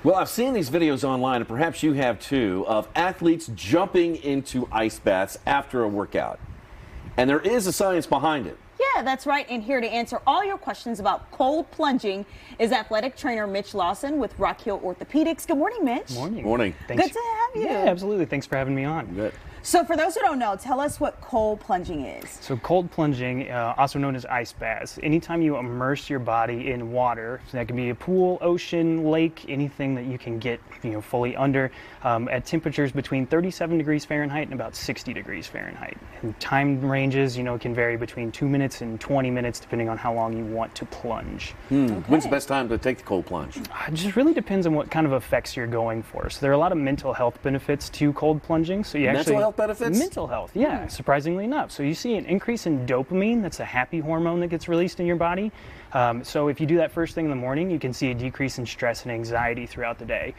Well, I've seen these videos online, and perhaps you have too, of athletes jumping into ice baths after a workout. And there is a science behind it. Yeah, that's right. And here to answer all your questions about cold plunging is athletic trainer Mitch Lawson with Rockhill Orthopaedics. Good morning, Mitch. Morning. Morning. Thanks. Good to have you. Yeah, absolutely. Thanks for having me on. Good. So for those who don't know, tell us what cold plunging is. So cold plunging, also known as ice baths, anytime you immerse your body in water, so that can be a pool, ocean, lake, anything that you can get fully under, at temperatures between 37 degrees Fahrenheit and about 60 degrees Fahrenheit. And time ranges, can vary between 2 minutes and 20 minutes depending on how long you want to plunge. Okay. When's the best time to take the cold plunge? It just really depends on what kind of effects you're going for. So there are a lot of mental health benefits to cold plunging. So you Mental health benefits? Mental health, yeah, surprisingly enough. So you see an increase in dopamine, that's a happy hormone that gets released in your body. So if you do that first thing in the morning, you can see a decrease in stress and anxiety throughout the day.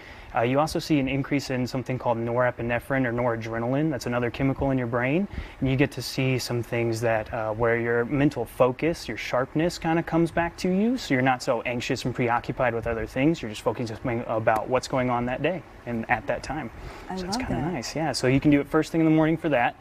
You also see an increase in something called norepinephrine or noradrenaline. That's another chemical in your brain. And you get to see some things that where your mental focus, your sharpness kind of comes back to you. So you're not so anxious and preoccupied with other things. You're just focusing about what's going on that day and at that time. So it's kind of nice, yeah. So you can do it first thing in the morning for that.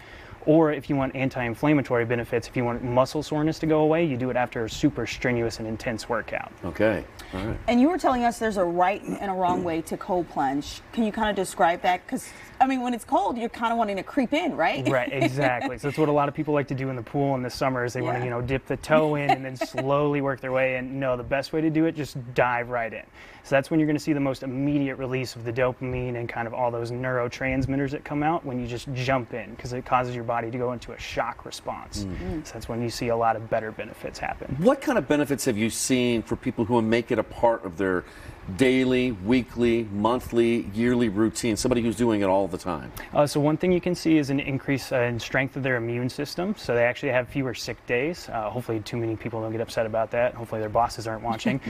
Or if you want anti-inflammatory benefits, if you want muscle soreness to go away, you do it after a super strenuous and intense workout. Okay, all right. And you were telling us there's a right and a wrong way to cold plunge. Can you kind of describe that? Because, I mean, when it's cold, you're kind of wanting to creep in, right? Right, exactly. So that's what a lot of people like to do in the pool in the summer is they want to, dip the toe in and then slowly work their way in. No, the best way to do it, just dive right in. So that's when you're going to see the most immediate release of the dopamine and kind of all those neurotransmitters that come out when you just jump in, because it causes your body to go into a shock response. So that's when you see a lot of better benefits happen. What kind of benefits have you seen for people who make it a part of their daily, weekly, monthly, yearly routine, somebody who's doing it all the time? So one thing you can see is an increase in strength of their immune system. So they actually have fewer sick days. Hopefully too many people don't get upset about that. Hopefully their bosses aren't watching.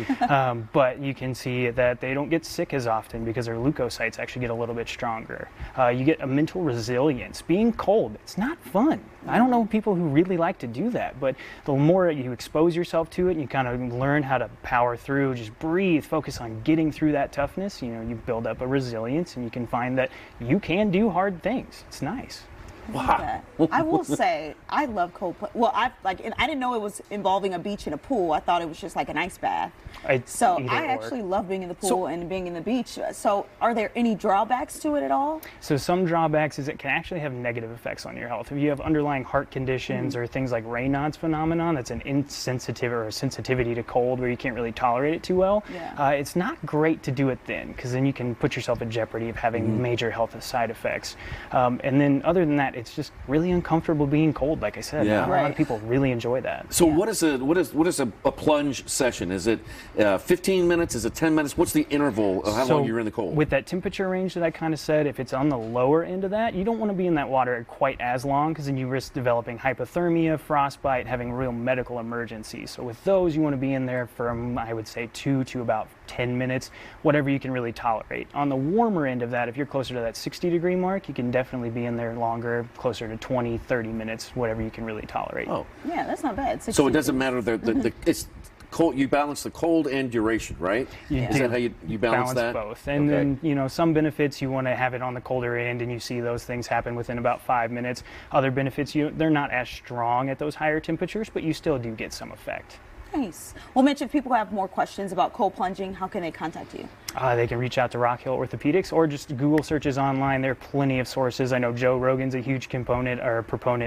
But you can see that they don't get sick as often because their leukocytes actually get a little bit stronger. You get a mental resilience. Being cold, it's not fun. I don't know people who really like to do that, but the more you expose yourself to it and you kind of learn how to power through, just breathe, focus on getting through that toughness, you build up a resilience and you can find that you can do hard things. It's nice. Wow. I will say I love cold plunge. Well, I didn't know it was involving a beach and a pool. I thought it was just like an ice bath. So I actually love being in the pool and being in the beach. So are there any drawbacks to it at all? So some drawbacks is it can actually have negative effects on your health. If you have underlying heart conditions or things like Raynaud's phenomenon, that's an insensitive or a sensitivity to cold where you can't really tolerate it too well. It's not great to do it then, because then you can put yourself in jeopardy of having major health side effects. And then other than that, it's just really uncomfortable being cold, like I said. A lot of people really enjoy that. So what is a plunge session? Is it 15 minutes? Is it 10 minutes? What's the interval of how long you're in the cold? With that temperature range that I kind of said, if it's on the lower end of that, you don't want to be in that water quite as long, because then you risk developing hypothermia, frostbite, having real medical emergencies. So with those, you want to be in there from, I would say, 2 to about 10 minutes, whatever you can really tolerate. On the warmer end of that, if you're closer to that 60-degree mark, you can definitely be in there longer, closer to 20, 30 minutes, whatever you can really tolerate. Oh. Yeah, that's not bad. So it doesn't matter, it's cold, you balance the cold and duration, right? Is that how you balance that? Both. And then, some benefits, you want to have it on the colder end, and you see those things happen within about 5 minutes. Other benefits, they're not as strong at those higher temperatures, but you still do get some effect. Nice. Well, Mitch, if people have more questions about cold plunging, how can they contact you? They can reach out to Rockhill Orthopaedics or just Google searches online. There are plenty of sources. I know Joe Rogan's a huge proponent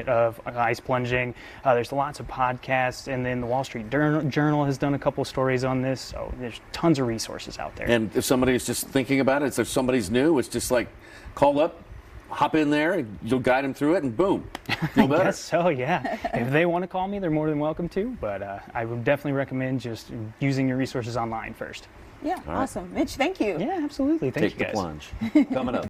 of ice plunging. There's lots of podcasts, and then the Wall Street Journal has done a couple stories on this. So there's tons of resources out there. And if somebody's just thinking about it, if somebody's new, it's just like call up, hop in there, you'll guide them through it, and boom, feel better. I guess so, yeah. If they want to call me, they're more than welcome to, but I would definitely recommend just using your resources online first. Yeah, awesome. Mitch, thank you. Yeah, absolutely. Thank you, guys. Take the plunge. Coming up.